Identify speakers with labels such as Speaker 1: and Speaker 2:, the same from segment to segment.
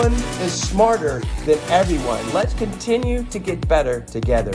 Speaker 1: one is smarter than everyone. Let's continue to get better together.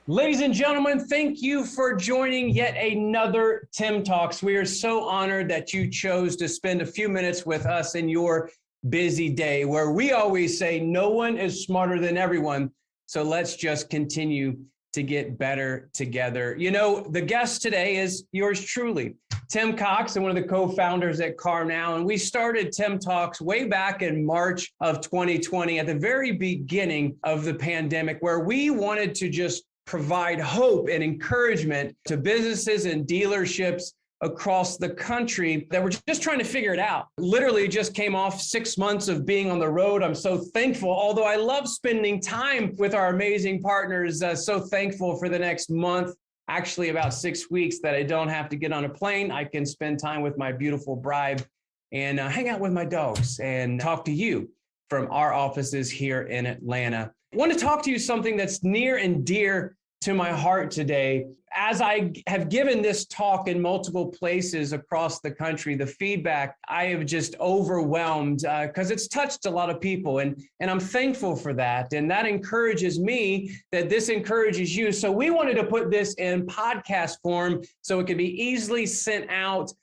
Speaker 1: Ladies and gentlemen, thank you for joining yet another Tim Talks. We are so honored that you chose to spend a few minutes with us in your busy day, where we always say no one is smarter than everyone. So let's just continue to get better together. You know, the guest today is yours truly, Tim Cox, and one of the co-founders at CarNow. And we started Tim Talks way back in March of 2020, at the very beginning of the pandemic, where we wanted to just provide hope and encouragement to businesses and dealerships across the country that were just trying to figure it out. Literally just came off 6 months of being on the road. I'm so thankful, although I love spending time with our amazing partners, so thankful for the next month, actually about 6 weeks, that I don't have to get on a plane. I can spend time with my beautiful bride and hang out with my dogs and talk to you from our offices here in Atlanta. I want to talk to you something that's near and dear to my heart today. As I have given this talk in multiple places across the country, the feedback I have just overwhelmed because it's touched a lot of people, and I'm thankful for that. And that encourages me, that this encourages you. So we wanted to put this in podcast form so it could be easily sent out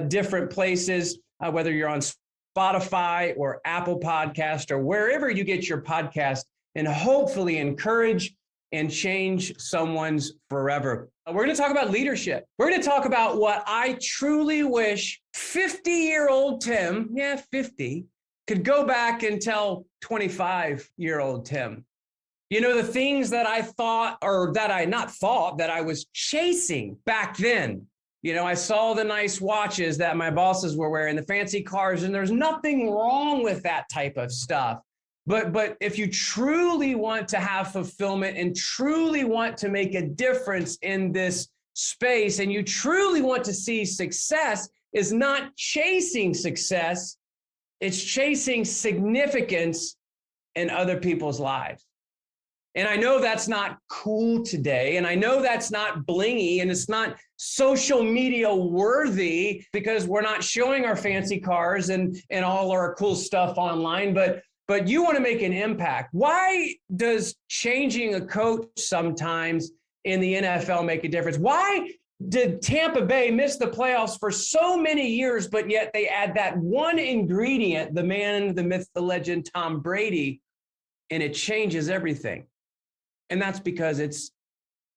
Speaker 1: different places, whether you're on Spotify or Apple Podcast or wherever you get your podcast, and hopefully encourage and change someone's forever. We're going to talk about leadership. We're going to talk about what I truly wish 50-year-old Tim, 50, could go back and tell 25-year-old Tim. You know, the things that I thought, or that I not thought, that I was chasing back then. You know, I saw the nice watches that my bosses were wearing, the fancy cars, and there's nothing wrong with that type of stuff. But if you truly want to have fulfillment and truly want to make a difference in this space, and you truly want to see success, is not chasing success, it's chasing significance in other people's lives. And I know that's not cool today, and I know that's not blingy, and it's not social media worthy, because we're not showing our fancy cars and all our cool stuff online, but you want to make an impact. Why does changing a coach sometimes in the NFL make a difference? Why did Tampa Bay miss the playoffs for so many years, but yet they add that one ingredient, the man, the myth, the legend, Tom Brady, and it changes everything? And that's because it's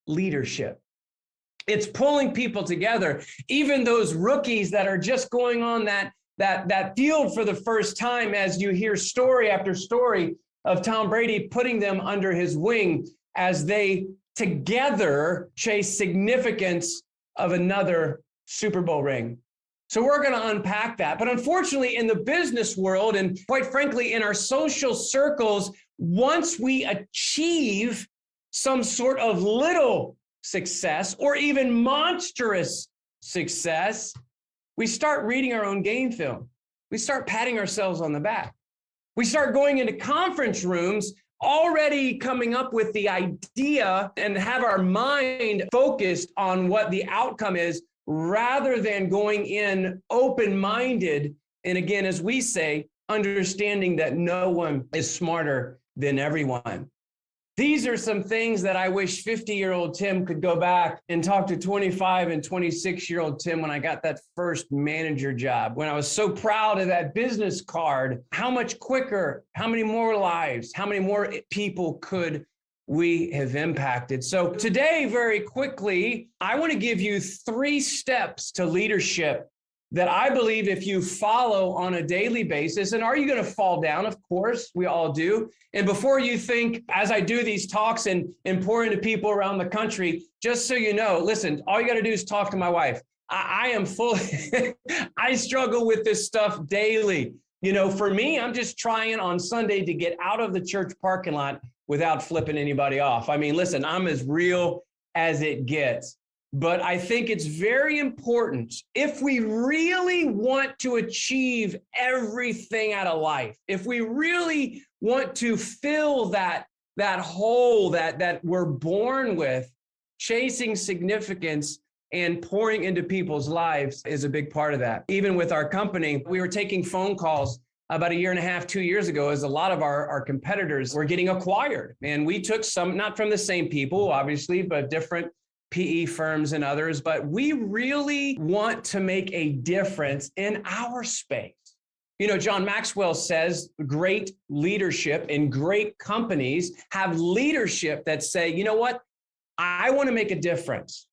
Speaker 1: leadership. It's pulling people together, even those rookies that are just going on that field for the first time, as you hear story after story of Tom Brady putting them under his wing as they together chase significance of another Super Bowl ring. So we're going to unpack that. But unfortunately, in the business world, and quite frankly, in our social circles, once we achieve some sort of little success or even monstrous success, we start reading our own game film. We start patting ourselves on the back. We start going into conference rooms already coming up with the idea and have our mind focused on what the outcome is, rather than going in open-minded. And again, as we say, understanding that no one is smarter than everyone. These are some things that I wish 50-year-old Tim could go back and talk to 25 and 26-year-old Tim when I got that first manager job, when I was so proud of that business card. How much quicker, how many more lives, how many more people could we have impacted? So today, very quickly, I want to give you 3 steps to leadership that I believe if you follow on a daily basis. And are you going to fall down? Of course, we all do. And before you think, as I do these talks and pour into people around the country, just so you know, listen, all you got to do is talk to my wife. I am fully, I struggle with this stuff daily. You know, for me, I'm just trying on Sunday to get out of the church parking lot without flipping anybody off. I mean, listen, I'm as real as it gets. But I think it's very important, if we really want to achieve everything out of life, if we really want to fill that hole that we're born with, chasing significance, And pouring into people's lives is a big part of that. Even with our company, we were taking phone calls about a year and a half, 2 years ago, as a lot of our competitors were getting acquired. And we took some, not from the same people, obviously, but different PE firms and others. But we really want to make a difference in our space. You know, John Maxwell says great leadership and great companies have leadership that say, you know what, I want to make a difference.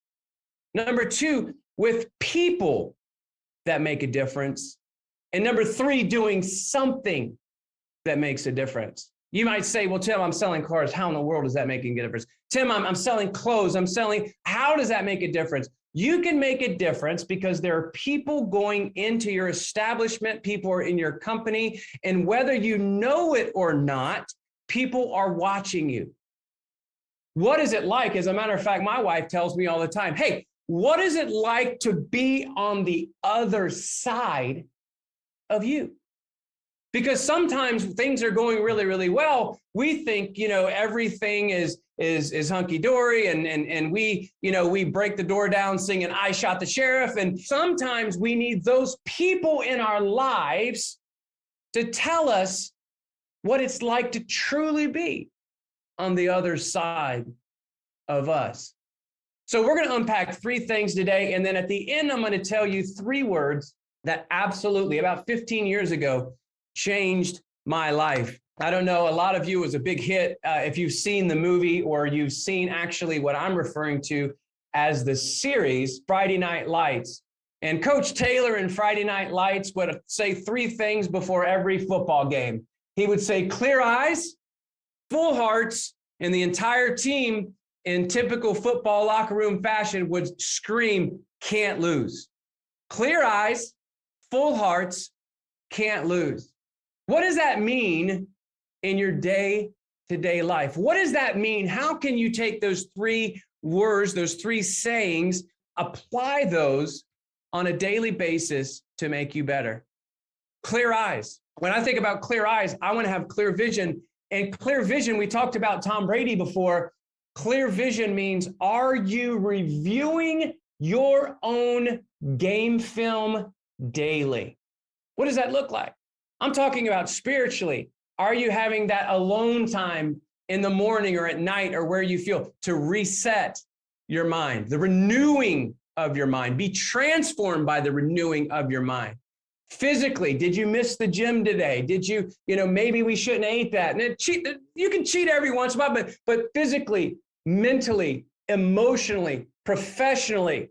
Speaker 1: Number two, with people that make a difference. And number three, doing something that makes a difference. You might say, well, Tim, I'm selling cars. How in the world is that making a difference? Tim, I'm selling clothes. How does that make a difference? You can make a difference because there are people going into your establishment, people are in your company, and whether you know it or not, people are watching you. What is it like? As a matter of fact, my wife tells me all the time, hey, what is it like to be on the other side of you? Because sometimes things are going really, really well. We think, you know, everything is hunky-dory and we break the door down singing I Shot the Sheriff. And sometimes we need those people in our lives to tell us what it's like to truly be on the other side of us. So we're going to unpack three things today. And then at the end, I'm going to tell you three words that absolutely, about 15 years ago, changed my life. I don't know, a lot of you, it was a big hit if you've seen the movie or you've seen actually what I'm referring to as the series, Friday Night Lights. And Coach Taylor in Friday Night Lights would say three things before every football game. He would say clear eyes, full hearts, and the entire team in typical football locker room fashion would scream, can't lose. Clear eyes, full hearts, can't lose. What does that mean in your day-to-day life? What does that mean? How can you take those three words, those three sayings, apply those on a daily basis to make you better? Clear eyes. When I think about clear eyes, I want to have clear vision. And clear vision, we talked about Tom Brady before. Clear vision means, are you reviewing your own game film daily? What does that look like? I'm talking about spiritually. Are you having that alone time in the morning or at night or where you feel to reset your mind, the renewing of your mind, be transformed by the renewing of your mind? Physically, did you miss the gym today? Did you, maybe we shouldn't have ate that. And you can cheat every once in a while, but physically, mentally, emotionally, professionally,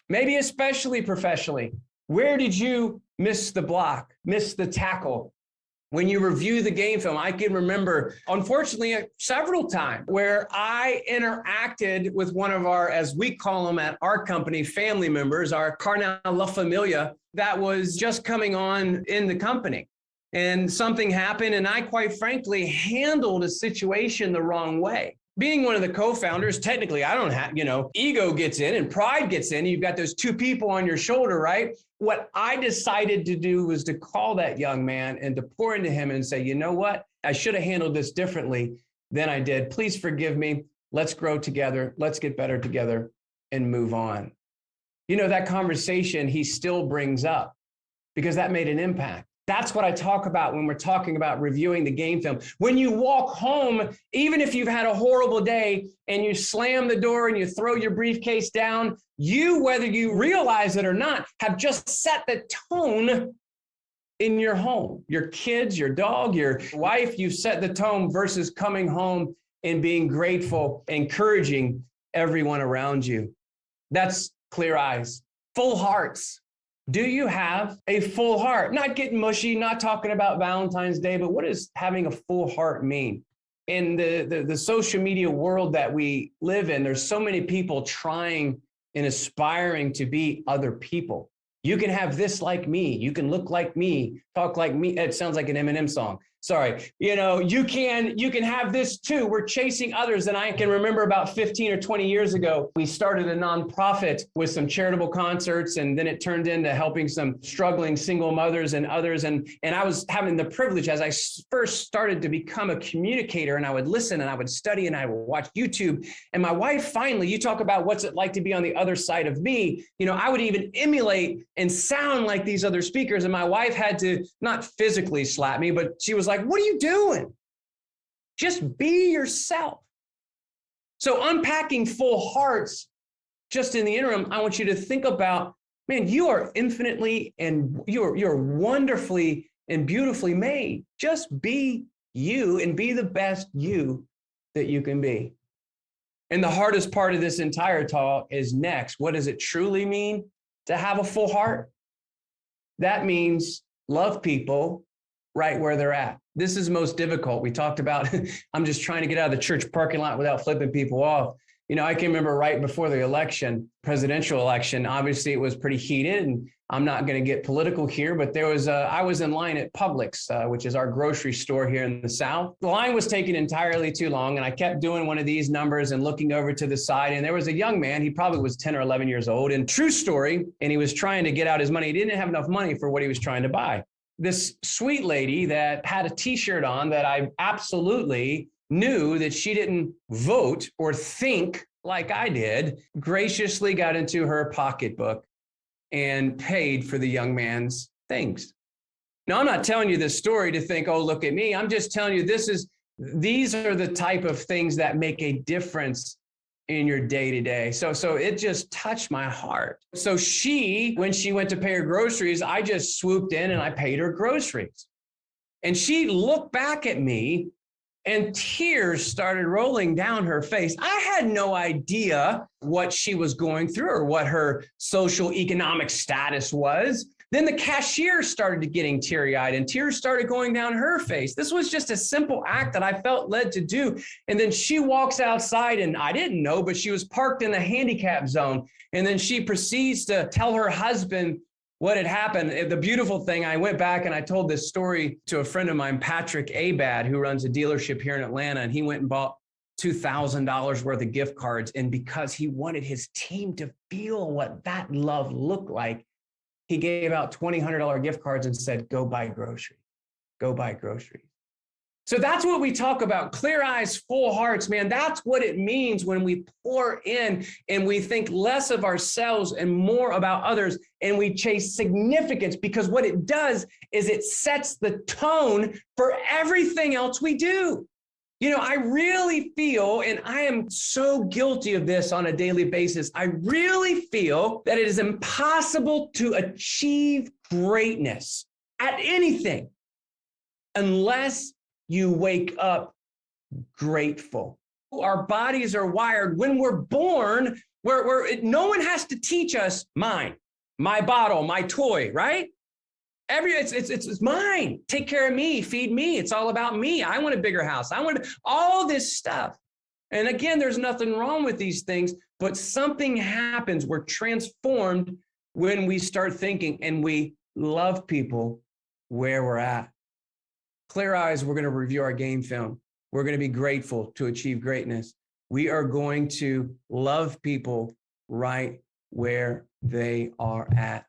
Speaker 1: maybe especially professionally, where did you miss the block, miss the tackle? When you review the game film, I can remember, unfortunately, several times where I interacted with one of our, as we call them at our company, family members, our CarNow La Familia, that was just coming on in the company. And something happened, and I, quite frankly, handled a situation the wrong way. Being one of the co-founders, technically, I don't have, ego gets in and pride gets in. You've got those two people on your shoulder, right? What I decided to do was to call that young man and to pour into him and say, you know what? I should have handled this differently than I did. Please forgive me. Let's grow together. Let's get better together and move on. That conversation he still brings up because that made an impact. That's what I talk about when we're talking about reviewing the game film. When you walk home, even if you've had a horrible day and you slam the door and you throw your briefcase down, you, whether you realize it or not, have just set the tone in your home. Your kids, your dog, your wife, you've set the tone versus coming home and being grateful, encouraging everyone around you. That's clear eyes, full hearts. Do you have a full heart? Not getting mushy, not talking about Valentine's Day, but what does having a full heart mean? In the social media world that we live in, there's so many people trying and aspiring to be other people. You can have this like me. You can look like me, talk like me. It sounds like an Eminem song. Sorry. You can have this too. We're chasing others. And I can remember about 15 or 20 years ago, we started a nonprofit with some charitable concerts, and then it turned into helping some struggling single mothers and others. And I was having the privilege as I first started to become a communicator, and I would listen and I would study and I would watch YouTube. And my wife, finally, you talk about what's it like to be on the other side of me. I would even emulate and sound like these other speakers. And my wife had to not physically slap me, but she was like, what are you doing? Just be yourself. So unpacking full hearts, just in the interim, I want you to think about, man, you are infinitely and you're wonderfully and beautifully made. Just be you and be the best you that you can be. And the hardest part of this entire talk is next. What does it truly mean to have a full heart? That means love people right where they're at. This is most difficult. We talked about, I'm just trying to get out of the church parking lot without flipping people off. I can remember right before the election, presidential election, obviously it was pretty heated, and I'm not going to get political here, but I was in line at Publix, which is our grocery store here in the South. The line was taking entirely too long, and I kept doing one of these numbers and looking over to the side, and there was a young man, he probably was 10 or 11 years old, and true story, and he was trying to get out his money. He didn't have enough money for what he was trying to buy. This sweet lady that had a t-shirt on that I absolutely knew that she didn't vote or think like I did, graciously got into her pocketbook and paid for the young man's things. Now, I'm not telling you this story to think, oh, look at me. I'm just telling you these are the type of things that make a difference in your day-to-day. So it just touched my heart. So when she went to pay her groceries, I just swooped in and I paid her groceries. And she looked back at me and tears started rolling down her face. I had no idea what she was going through or what her social economic status was. Then the cashier started getting teary-eyed and tears started going down her face. This was just a simple act that I felt led to do. And then she walks outside, and I didn't know, but she was parked in the handicap zone. And then she proceeds to tell her husband what had happened. The beautiful thing, I went back and I told this story to a friend of mine, Patrick Abad, who runs a dealership here in Atlanta, and he went and bought $2,000 worth of gift cards. And because he wanted his team to feel what that love looked like, he gave out $2,000 gift cards and said, go buy groceries, go buy groceries. So that's what we talk about. Clear eyes, full hearts, man. That's what it means when we pour in and we think less of ourselves and more about others, and we chase significance, because what it does is it sets the tone for everything else we do. I really feel, and I am so guilty of this on a daily basis, I really feel that it is impossible to achieve greatness at anything unless you wake up grateful. Our bodies are wired when we're born, no one has to teach us mine, my bottle, my toy, right? It's mine. Take care of me, feed me. It's all about me. I want a bigger house. I want all this stuff. And again, there's nothing wrong with these things, but something happens. We're transformed when we start thinking and we love people where we're at. Clear eyes, we're going to review our game film. We're going to be grateful to achieve greatness. We are going to love people right where they are at.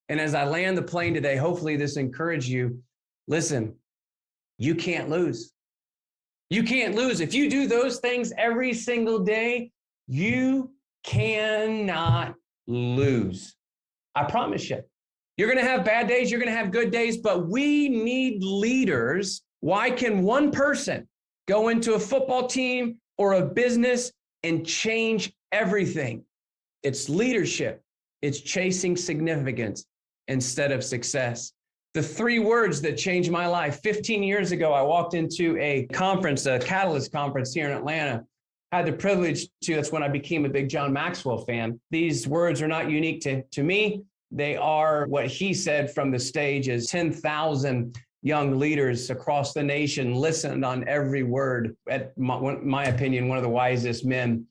Speaker 1: And as I land the plane today, hopefully this encouraged you. Listen, you can't lose. You can't lose. If you do those things every single day, you cannot lose. I promise you. You're going to have bad days. You're going to have good days, but we need leaders. Why can one person go into a football team or a business and change everything? It's leadership. It's chasing significance instead of success. The 3 words that changed my life. 15 years ago, I walked into a conference, a Catalyst conference here in Atlanta. I had the privilege that's when I became a big John Maxwell fan. These words are not unique to me. They are what he said from the stage. As 10,000 young leaders across the nation listened on every word. At my opinion, one of the wisest men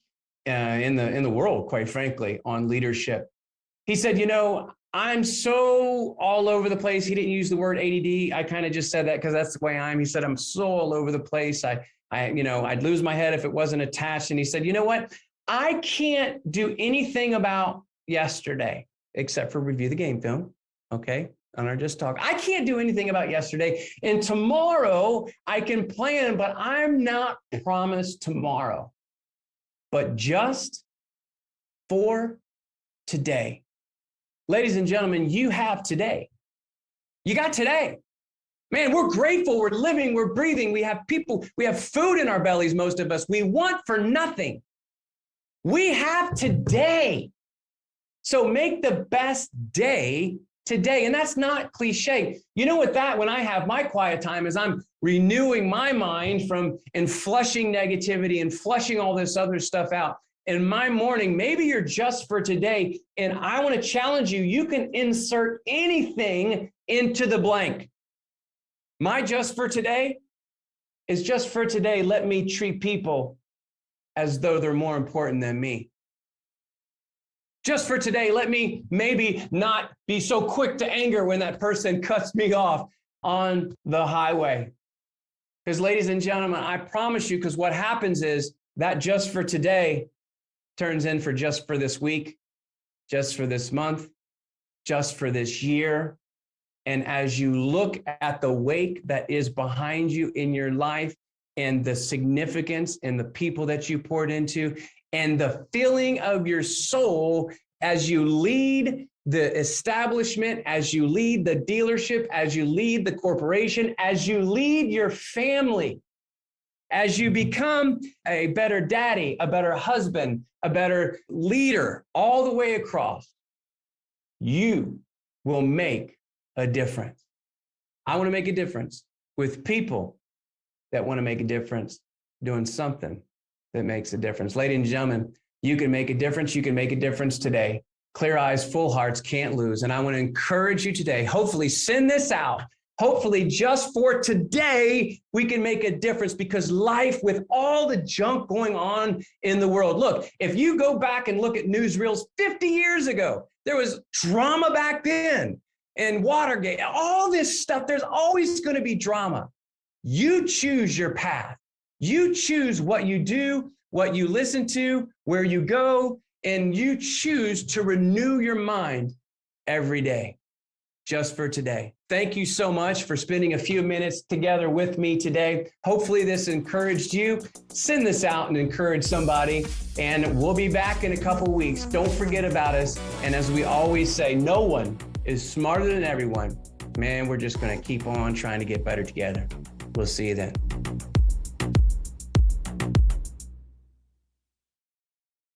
Speaker 1: in the world, quite frankly, on leadership. He said, I'm so all over the place. He didn't use the word ADD. I kind of just said that because that's the way I am. He said, I'm so all over the place. I'd lose my head if it wasn't attached. And he said, you know what? I can't do anything about yesterday except for review the game film. Okay. On our Just Talk. I can't do anything about yesterday. And tomorrow I can plan, but I'm not promised tomorrow. But just for today. Ladies and gentlemen, you have today. You got today. Man, we're grateful. We're living. We're breathing. We have people. We have food in our bellies, most of us. We want for nothing. We have today. So make the best day today. And that's not cliche. You know what when I have my quiet time is I'm renewing my mind and flushing negativity and flushing all this other stuff out. In my morning, maybe you're just for today. And I want to challenge you. You can insert anything into the blank. My just for today is just for today. Let me treat people as though they're more important than me. Just for today, let me maybe not be so quick to anger when that person cuts me off on the highway. Because ladies and gentlemen, I promise you, because what happens is that just for today turns in for just for this week, just for this month, just for this year. And as you look at the wake that is behind you in your life and the significance and the people that you poured into and the feeling of your soul as you lead the establishment, as you lead the dealership, as you lead the corporation, as you lead your family, as you become a better daddy, a better husband, a better leader, all the way across, you will make a difference. I want to make a difference with people that want to make a difference, doing something that makes a difference. Ladies and gentlemen, you can make a difference. You can make a difference today. Clear eyes, full hearts, can't lose. And I want to encourage you today, hopefully send this out. Hopefully just for today, we can make a difference because life with all the junk going on in the world. Look, if you go back and look at newsreels 50 years ago, there was drama back then and Watergate, all this stuff. There's always going to be drama. You choose your path. You choose what you do, what you listen to, where you go, and you choose to renew your mind every day, just for today. Thank you so much for spending a few minutes together with me today. Hopefully this encouraged you. Send this out and encourage somebody, and we'll be back in a couple weeks. Don't forget about us. And as we always say, no one is smarter than everyone. Man, we're just going to keep on trying to get better together. We'll see you then.